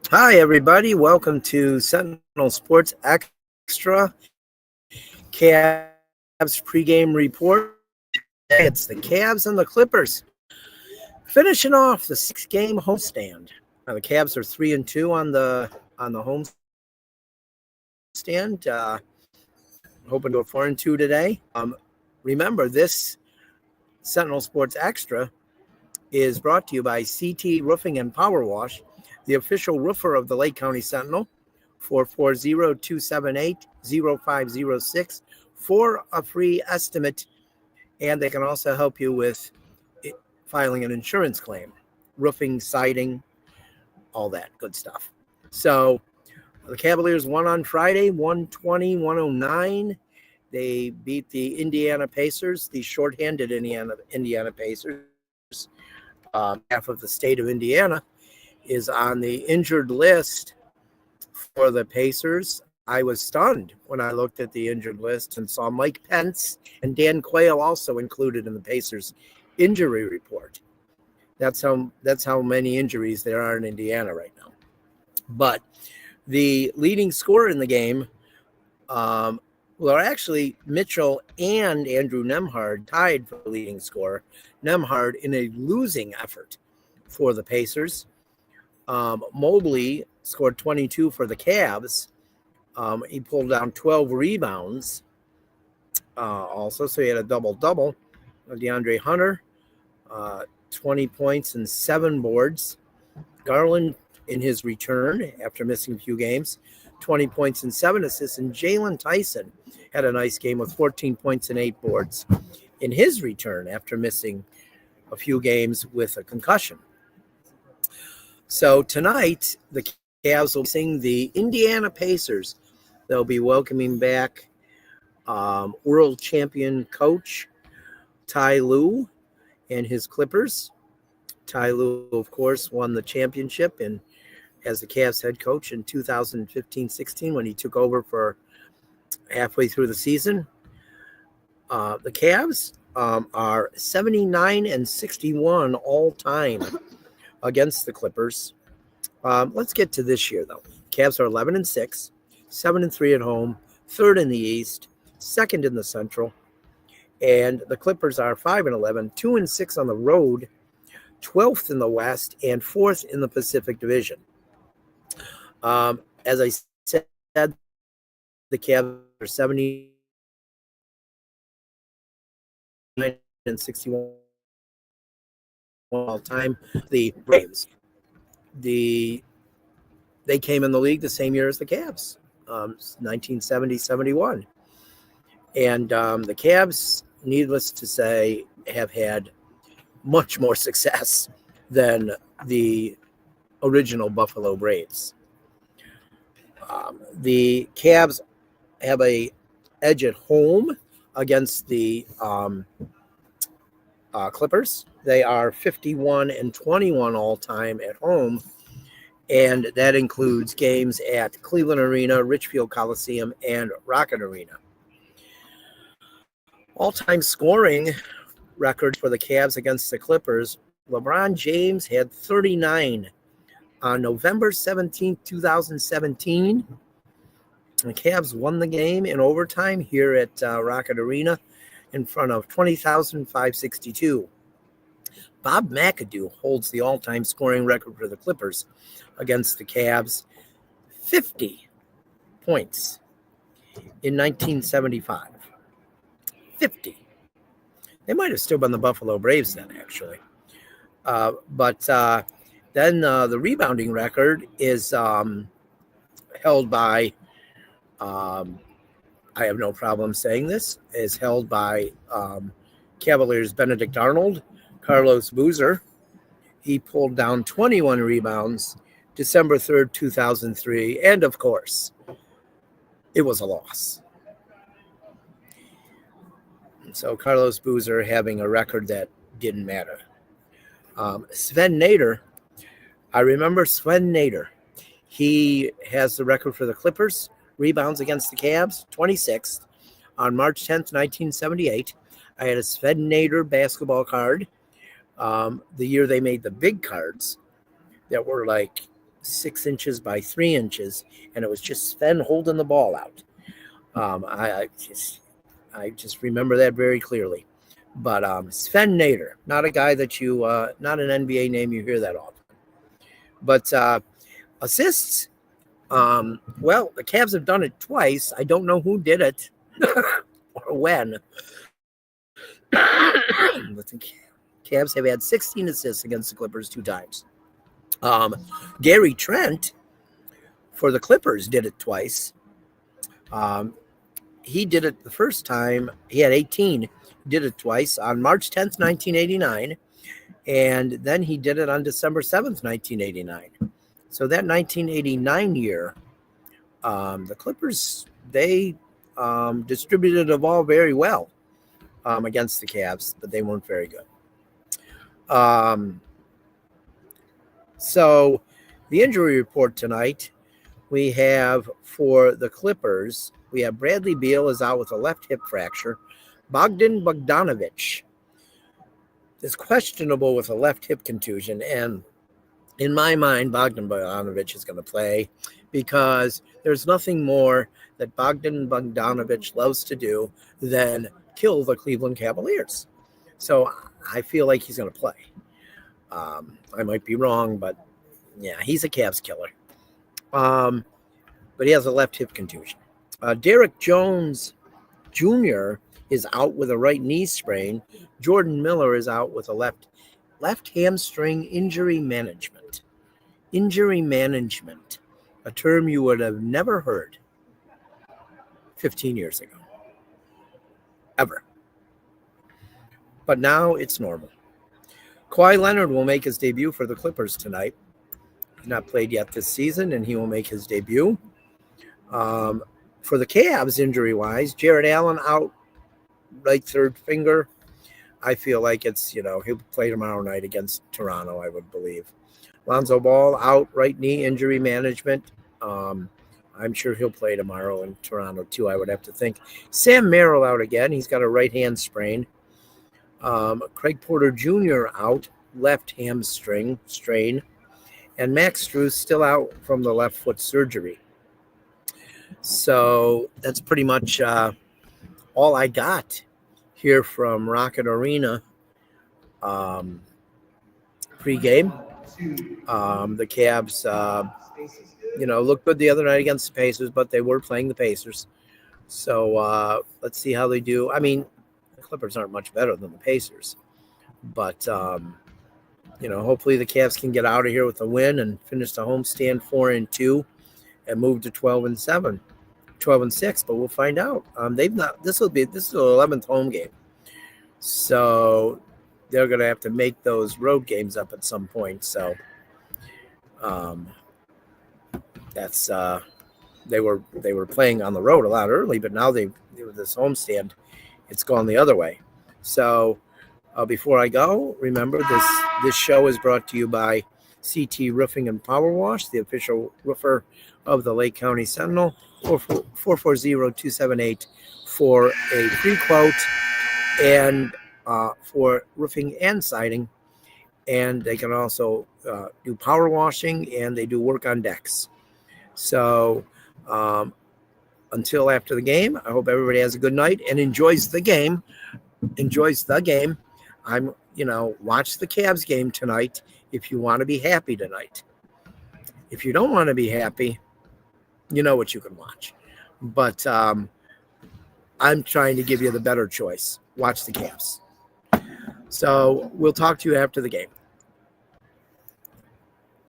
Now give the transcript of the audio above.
Hi, everybody. Welcome to Sentinel Sports Extra Cavs pregame report. It's the Cavs and the Clippers finishing off the 6-game homestand. Now, the Cavs are 3-2 on the homestand. Hoping to go 4-2 today. Remember, this Sentinel Sports Extra is brought to you by CT Roofing and Power Wash, the official roofer of the Lake County Sentinel. 440-278-0506 for a free estimate, and they can also help you with filing an insurance claim, roofing, siding, all that good stuff. So the Cavaliers won on Friday, 120-109. They beat the Indiana Pacers, the shorthanded Indiana Pacers. Half of the state of Indiana is on the injured list for the Pacers. I was stunned when I looked at the injured list and saw Mike Pence and Dan Quayle also included in the Pacers injury report. That's how many injuries there are in Indiana right now. But the leading scorer in the game, actually Mitchell and Andrew Nembhard tied for the leading scorer. Nembhard in a losing effort for the Pacers. Mobley scored 22 for the Cavs. He pulled down 12 rebounds also, so he had a double-double. DeAndre Hunter, 20 points and 7 boards. Garland, in his return after missing a few games, 20 points and 7 assists. And Jalen Tyson had a nice game with 14 points and 8 boards in his return after missing a few games with a concussion. So tonight, the Cavs will sing the Indiana Pacers. They'll be welcoming back world champion coach Ty Lue and his Clippers. Ty Lue, of course, won the championship as the Cavs head coach in 2015-16 when he took over for halfway through the season. The Cavs are 79-61 all time against the Clippers. Let's get to this year, though. Cavs are 11-6, 7-3 at home, 3rd in the East, 2nd in the Central. And the Clippers are 5-11, 2-6 on the road, 12th in the West, and 4th in the Pacific Division. As I said, the Cavs are 79-61 all time. The Braves, they came in the league the same year as the Cavs, 1970-71. And the Cavs, needless to say, have had much more success than the original Buffalo Braves. The Cavs have a edge at home against the Clippers. They are 51-21 all time at home, and that includes games at Cleveland Arena, Richfield Coliseum, and Rocket Arena. All-time scoring record for the Cavs against the Clippers, LeBron James had 39 on November 17, 2017. The Cavs won the game in overtime here at Rocket Arena in front of 20,562. Bob McAdoo holds the all-time scoring record for the Clippers against the Cavs, 50 points in 1975. 50. They might have still been the Buffalo Braves then, actually. But then the rebounding record is held by, I have no problem saying this, is held by Cavaliers Benedict Arnold, Carlos Boozer. He pulled down 21 rebounds December 3rd, 2003. And, of course, it was a loss. So Carlos Boozer having a record that didn't matter. Sven Nader, I remember Sven Nader. He has the record for the Clippers, rebounds against the Cavs, 26th, on March 10th, 1978. I had a Sven Nader basketball card. The year they made the big cards that were like 6 inches by 3 inches, and it was just Sven holding the ball out. I just remember that very clearly. But Sven Nader, not a guy that you, not an NBA name you hear that often. But assists, well, the Cavs have done it twice. I don't know who did it or when. But the Cavs have had 16 assists against the Clippers 2 times. Gary Trent for the Clippers did it twice. He did it the first time. He had 18. Did it twice on March 10th, 1989. And then he did it on December 7th, 1989. So that 1989 year, the Clippers, they distributed the ball very well against the Cavs, but they weren't very good. So the injury report tonight, we have for the Clippers, we have Bradley Beal is out with a left hip fracture. Bogdan Bogdanovic is questionable with a left hip contusion. And in my mind, Bogdan Bogdanovic is going to play because there's nothing more that Bogdan Bogdanovic loves to do than kill the Cleveland Cavaliers. So I feel like he's going to play. I might be wrong, but yeah, he's a Cavs killer. But he has a left hip contusion. Derek Jones Jr. is out with a right knee sprain. Jordan Miller is out with a left hamstring injury management. Injury management, a term you would have never heard 15 years ago. Ever. But now it's normal. Kawhi Leonard will make his debut for the Clippers tonight. He's not played yet this season, and he will make his debut. For the Cavs, injury-wise, Jared Allen out, right third finger. I feel like it's, he'll play tomorrow night against Toronto, I would believe. Lonzo Ball out, right knee injury management. I'm sure he'll play tomorrow in Toronto, too, I would have to think. Sam Merrill out again. He's got a right hand sprain. Craig Porter Jr. out, left hamstring strain. And Max Strus still out from the left foot surgery. So that's pretty much all I got here from Rocket Arena pregame. The Cavs, looked good the other night against the Pacers, but they were playing the Pacers. So let's see how they do. I mean, the Clippers aren't much better than the Pacers. But, hopefully the Cavs can get out of here with a win and finish the homestand 4-2 and move to 12-6. But we'll find out. This is the 11th home game. So they're going to have to make those road games up at some point. So that's they were playing on the road a lot early, but now they with this homestand, it's gone the other way. So before I go, remember this show is brought to you by CT Roofing and Power Wash, the official roofer of the Lake County Sentinel. 440-278 for a free quote and for roofing and siding. And they can also do power washing, and they do work on decks. So until after the game, I hope everybody has a good night and enjoys the game. Watch the Cavs game tonight if you want to be happy tonight. If you don't want to be happy, you know what you can watch. But I'm trying to give you the better choice. Watch the Cavs. So we'll talk to you after the game.